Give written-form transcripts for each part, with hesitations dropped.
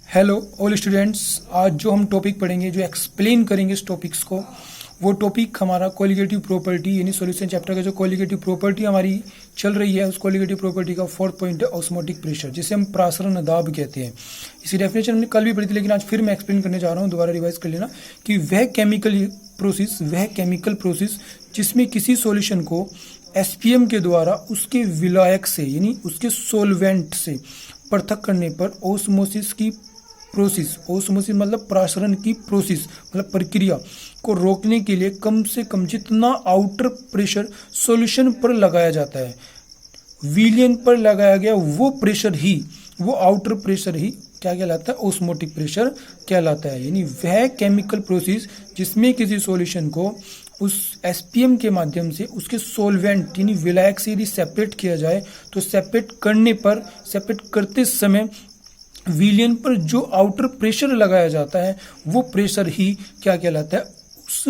Hello all students. आज जो हम टॉपिक पढ़ेंगे, जो एक्सप्लेन करेंगे इस टॉपिक्स को, वो टॉपिक हमारा कोलिगेटिव प्रॉपर्टी यानी सॉल्यूशन चैप्टर का जो कोलिगेटिव प्रॉपर्टी हमारी चल रही है, उस कोलिगेटिव प्रॉपर्टी का फोर्थ पॉइंट है ऑस्मोटिक प्रेशर, जिसे हम प्रासरण दाब कहते हैं। इसकी डेफिनेशन हमने कल भी पढ़ी थी, लेकिन आज फिर मैं एक्सप्लेन करने जा रहा हूँ। दोबारा रिवाइज कर लेना कि वह केमिकल प्रोसेस जिसमें किसी सॉल्यूशन को एसपीएम के द्वारा उसके विलायक से यानी उसके सोलवेंट से पृथक करने पर ओस्मोसिस की प्रोसेस, ओस्मोसिस मतलब प्रासरण की प्रोसेस मतलब प्रक्रिया को रोकने के लिए कम से कम जितना आउटर प्रेशर सॉल्यूशन पर लगाया जाता है, विलियन पर लगाया गया वो प्रेशर ही, वो आउटर प्रेशर ही क्या कहलाता है? ओस्मोटिक प्रेशर कहलाता है। यानी वह केमिकल प्रोसेस जिसमें किसी सॉल्यूशन को उस एसपीएम के माध्यम से उसके सोलवेंट यानी विलायक से यदि सेपरेट किया जाए, तो सेपरेट करते समय विलियन पर जो आउटर प्रेशर लगाया जाता है वो प्रेशर ही क्या कहलाता है? उस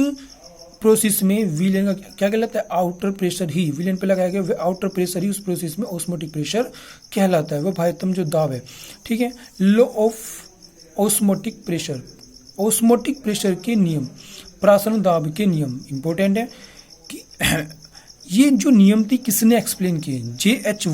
प्रोसेस में विलियन का क्या कहलाता है? आउटर प्रेशर ही, विलियन पर लगाया गया आउटर प्रेशर ही उस प्रोसेस में ऑस्मोटिक प्रेशर कहलाता है। वो बाह्यतम जो दाब है, ठीक है। Law of osmotic pressure, osmotic pressure के नियम, प्रासरण दाब के नियम इंपॉर्टेंट है कि ये जो नियम थी किसने एक्सप्लेन किए? जे.एच.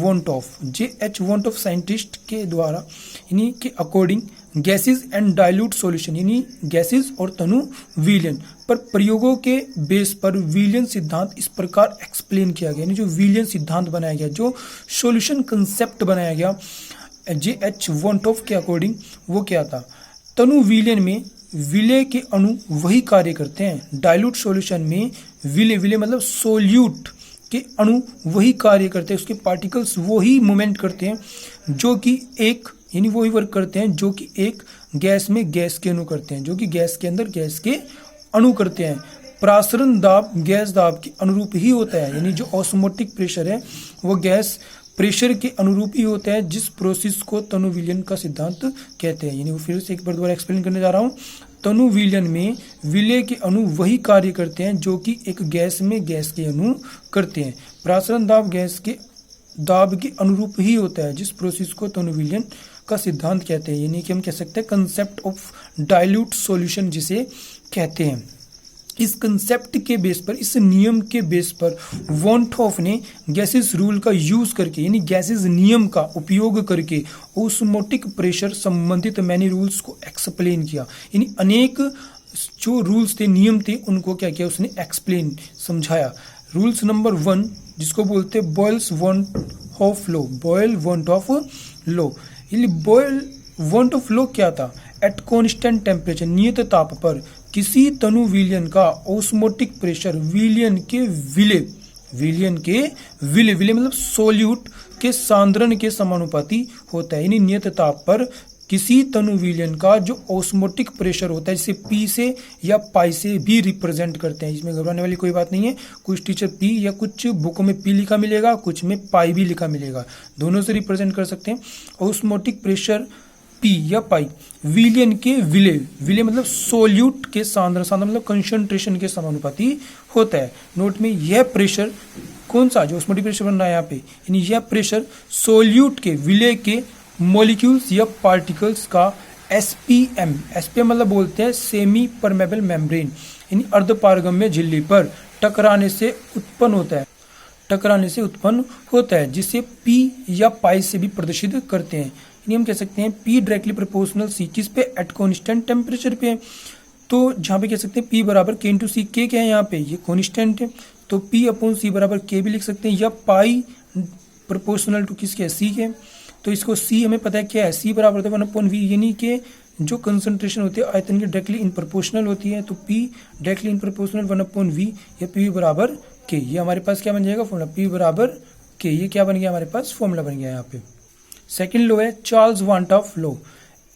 वॉन्ट ऑफ साइंटिस्ट के द्वारा, यानी के according gases and dilute solution यानी गैसेस और तनु विलियन पर प्रयोगों के बेस पर विलियन सिद्धांत इस प्रकार एक्सप्लेन किया गया। यानी जो विलियन सिद्धांत बनाया गया, जो सॉल्यूशन कंसेप्ट बनाया गया जे.एच. वॉन्ट के अकॉर्डिंग, वो क्या था? तनु विलियन में विलय के अणु वही कार्य करते हैं, डाइल्यूट सॉल्यूशन में विलय मतलब सोल्यूट के अणु वही कार्य करते हैं, उसके पार्टिकल्स वही मूवमेंट करते हैं जो कि एक यानी वही वर्क करते हैं जो कि एक गैस में गैस के अणु करते हैं, जो कि गैस के अंदर गैस के अणु करते हैं। प्रासरण दाब गैस दाब के अनुरूप ही होता है, यानी जो ऑस्मोटिक प्रेशर है वो गैस प्रेशर के अनुरूप ही होता है, जिस प्रोसेस को तनु विलियन का सिद्धांत कहते हैं। यानी वो फिर से एक बार दोबारा एक्सप्लेन करने जा रहा हूँ। तनु विलियन में विलय के अणु वही कार्य करते हैं जो कि एक गैस में गैस के अणु करते हैं। प्रासरण दाब गैस के दाब के अनुरूप ही होता है, जिस प्रोसेस को तनु विलियन का सिद्धांत कहते हैं। यानी कि हम कह सकते हैं कंसेप्ट ऑफ डाइल्यूट सॉल्यूशन जिसे कहते हैं। इस कंसेप्ट के बेस पर, इस नियम के बेस पर वॉन्ट ऑफ ने गैसेस रूल का यूज करके यानी गैसेस नियम का उपयोग करके ओस्मोटिक प्रेशर संबंधित मैनी रूल्स को एक्सप्लेन किया। यानी अनेक जो रूल्स थे, नियम थे, उनको क्या किया? उसने एक्सप्लेन, समझाया। रूल्स नंबर 1 जिसको बोलते हैं Boyle's want of law, Boyle want of law. यानी बॉयल वॉन्ट ऑफ लॉ क्या था? एट कॉन्स्टेंट टेम्परेचर, नियत ताप पर किसी तनु विलियन का ऑस्मोटिक प्रेशर विलियन के विलय मतलब सोल्यूट के सांद्रण के समानुपाती होता है। यानी नियत ताप पर किसी तनु विलियन का जो ऑस्मोटिक प्रेशर होता है, जिसे पी से या पाई से भी रिप्रेजेंट करते हैं। इसमें घबराने वाली कोई बात नहीं है। कुछ टीचर पी या कुछ बुकों में पी लिखा मिलेगा, कुछ में पाई भी लिखा मिलेगा, दोनों से रिप्रेजेंट कर सकते हैं। ऑस्मोटिक प्रेशर पी या पाई विलियन के विलय मतलब सोल्यूट के सांद्रण मतलब कंसंट्रेशन के समानुपाती होता है। नोट में यह प्रेशर कौन सा जो ऑस्मोटिक प्रेशर बन रहा है यहाँ पे, यानी यह प्रेशर सोल्यूट के विलय के मॉलिक्यूल्स या पार्टिकल्स का एसपीएम मतलब बोलते हैं सेमी परमेबल मेम्ब्रेन यानी अर्धपारगम्य झिल्ली पर टकराने से उत्पन्न होता है, जिसे पी या पाई से भी प्रदर्शित करते हैं। यानी हम कह सकते हैं पी डायरेक्टली प्रोपोर्शनल सी, किस पे? एट कॉन्स्टेंट टेम्परेचर पे। तो जहाँ पे कह सकते हैं पी बराबर के इंटू सी, के क्या है यहाँ पे? ये कॉन्स्टेंट है, तो पी अपॉन सी बराबर के भी लिख सकते हैं, या पाई प्रोपोर्शनल टू किसके? सी के। तो इसको सी हमें पता है क्या है, सी बराबर होता है 1 अपॉन वी, यानी कि जो कंसंट्रेशन होती है आयतन की डायरेक्टली इन प्रोपोर्शनल होती है, तो P directly in proportional 1 upon V या पी बराबर के। ये हमारे पास क्या बन जाएगा? फॉर्मूला पी बराबर के। ये क्या बन गया? हमारे पास फॉर्मूला बन गया यहाँ पे। सेकेंड लॉ है Charles want of law,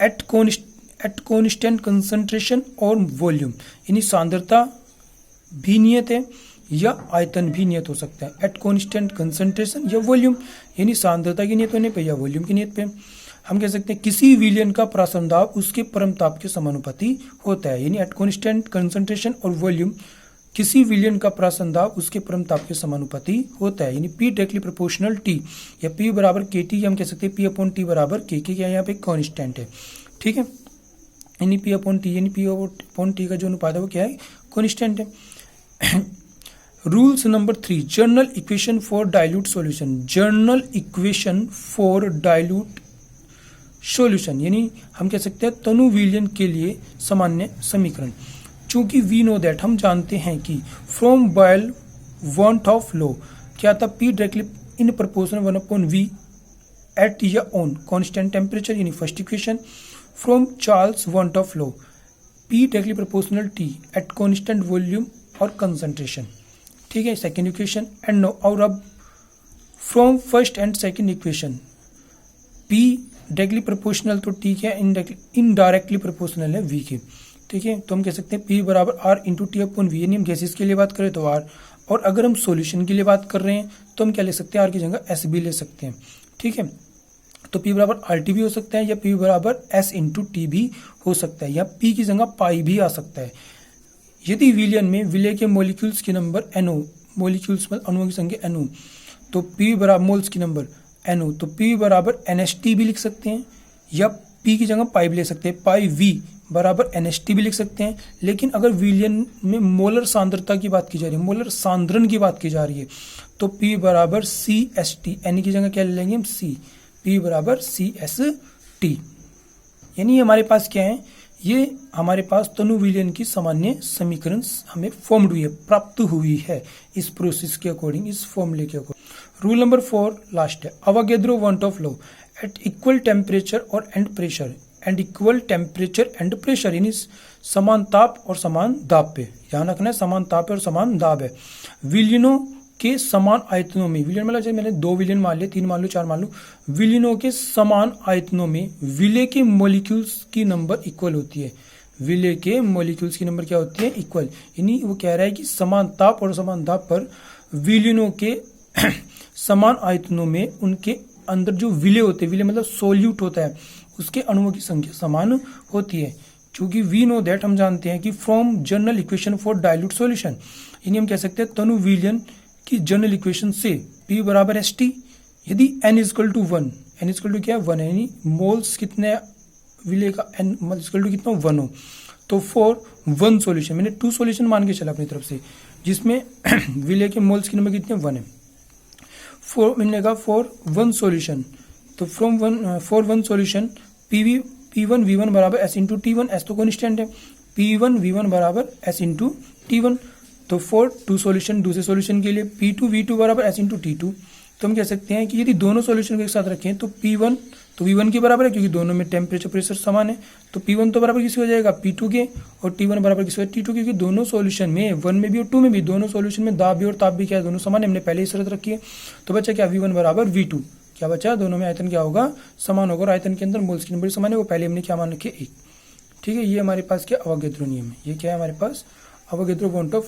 at constant concentration और वॉल्यूम, यानी सांद्रता भी नियत है या आयतन भी नियत हो सकता है। एट कॉन्स्टेंट कंसंट्रेशन या वॉल्यूम, यानी सांद्रता की नियत होने पे या वॉल्यूम की नियत पे हम कह सकते हैं किसी विलियन का प्रासरण दाब उसके परम ताप के समानुपाती होता है। यानी एट कॉन्स्टेंट कंसंट्रेशन और वॉल्यूम किसी विलियन का प्रासरण दाब उसके परम ताप के समानुपाती होता है, यानी पी डायरेक्टली प्रोपोर्शनल टी या पी बराबर के टी, हम कह सकते हैं पी अपॉन टी बराबर के क्या यहाँ पे कांस्टेंट है। ठीक है। यानी पी अपॉन टी, यानी पी अपॉन टी का जो अनुपात है वो क्या है, कॉन्स्टेंट है। Rules number 3, general equation for dilute solution. General equation for dilute solution यानी हम कह सकते हैं तनु विलयन के लिए सामान्य समीकरण। चूंकि वी नो दैट, हम जानते हैं कि from Boyle want of law क्या था, P directly in proportion 1/v at या ऑन कांस्टेंट टेम्परेचर, यानी first equation. From Charles want of law P directly proportional T at constant volume और concentration, ठीक है, सेकेंड इक्वेशन। एंड नो, और अब from first and second equation P directly proportional to T क्या indirectly proportional है V के, ठीक है। तो हम कह सकते हैं पी बराबर R into T upon V, यानी हम गैसेस के लिए बात करें तो आर, और अगर हम सॉल्यूशन के लिए बात कर रहे हैं तो हम क्या ले सकते हैं, आर की जगह एस भी ले सकते हैं, ठीक है। तो पी बराबर आर टी भी हो सकता है, या पी बराबर एस इंटू टी भी हो सकता है, या पी की जगह पाई भी आ सकता है। यदि विलयन में विलय के मॉलिक्यूल्स की नंबर एनओ, मॉलिक्यूल्स में अणुओं की संख्या एनओ, तो पी बराबर मोल्स की नंबर एनओ, तो पी बराबर एनएसटी भी लिख सकते हैं, या पी की जगह पाई भी ले सकते हैं, पाई वी बराबर एनएसटी भी लिख सकते हैं। लेकिन अगर विलयन में मोलर सांद्रता की बात की जा रही है, मोलर सांद्रण की बात की जा रही है, तो पी बराबर सी एस टी, एन की जगह क्या ले लेंगे हम सी, पी बराबर सी एस टी। यानी हमारे पास क्या है, ये हमारे पास तनु विलयन की सामान्य समीकरण हमें फॉर्म्ड हुई है, प्राप्त हुई है इस प्रोसेस के अकॉर्डिंग, इस फॉर्मूले के अकॉर्डिंग। रूल नंबर 4 लास्ट है, Avogadro want of law at equal temperature और and pressure and equal temperature and pressure, यानी समान ताप और समान दाब पे, ध्यान रखना है समान ताप और समान दाब है। विलयनों के समान आयतनों में, विलयन मतलब जैसे मैंने 2 विलयन मान लिए, 3 मान लो, 4 मान लो, विलयनों के समान आयतनों में विलय के मॉलिक्यूल्स की नंबर इक्वल होती है। विलय के मॉलिक्यूल्स की नंबर क्या होती है, इक्वल। यानी वो कह रहा है कि समान ताप और समान दाब पर विलयनों के समान आयतनों में उनके अंदर जो विलय होते हैं, विलय मतलब सोल्यूट होता है, उसके अणुओं की संख्या समान होती है। चूंकि वी नो दैट, हम जानते हैं कि from general equation for dilute solution, यानी हम कह सकते हैं तनु विलयन की जनरल इक्वेशन से P बराबर एस टी, यदि n is equal to 1, n is equal to क्या है 1 है, यानी मोल्स कितने विलय का n इजकल टू कितना 1 हो, तो फॉर 1 सॉल्यूशन, मैंने 2 सॉल्यूशन मान के चला अपनी तरफ से, जिसमें विलय के मोल्स की नंबर कितने 1 है। मैंने कहा फॉर 1 सॉल्यूशन, तो फॉर 1 सॉल्यूशन P1 V1 बराबर S इंटू T1, S तो कॉन्स्टेंट है, P1 V1 बराबर S इंटू T1। तो फॉर 2 सॉल्यूशन, दूसरे सॉल्यूशन के लिए P2 V2 बराबर S इंटू T2। तो हम कह सकते हैं कि यदि दोनों सॉल्यूशन को एक साथ रखें तो P1 तो V1 के बराबर है, क्योंकि दोनों में टेम्परेचर प्रेशर समान है, तो P1 तो बराबर किसी हो जाएगा P2 के, और T1 बराबर किसी हो T2, क्योंकि दोनों सॉल्यूशन में 1 में भी और 2 में भी, दोनों सॉल्यूशन में दाब भी और ताप भी क्या है, दोनों समान है, हमने पहले ही शर्त रखी है। तो बच्चा क्या V1 बराबर V2, क्या बचा, दोनों में आयतन क्या होगा, समान होगा, और आयतन के अंदर मोल्स की नंबर समान है, वो पहले हमने क्या मान रखे 1, ठीक है। ये हमारे पास क्या अवोगाद्रो नियम है, ये क्या है हमारे पास अवोगाद्रो वांट ऑफ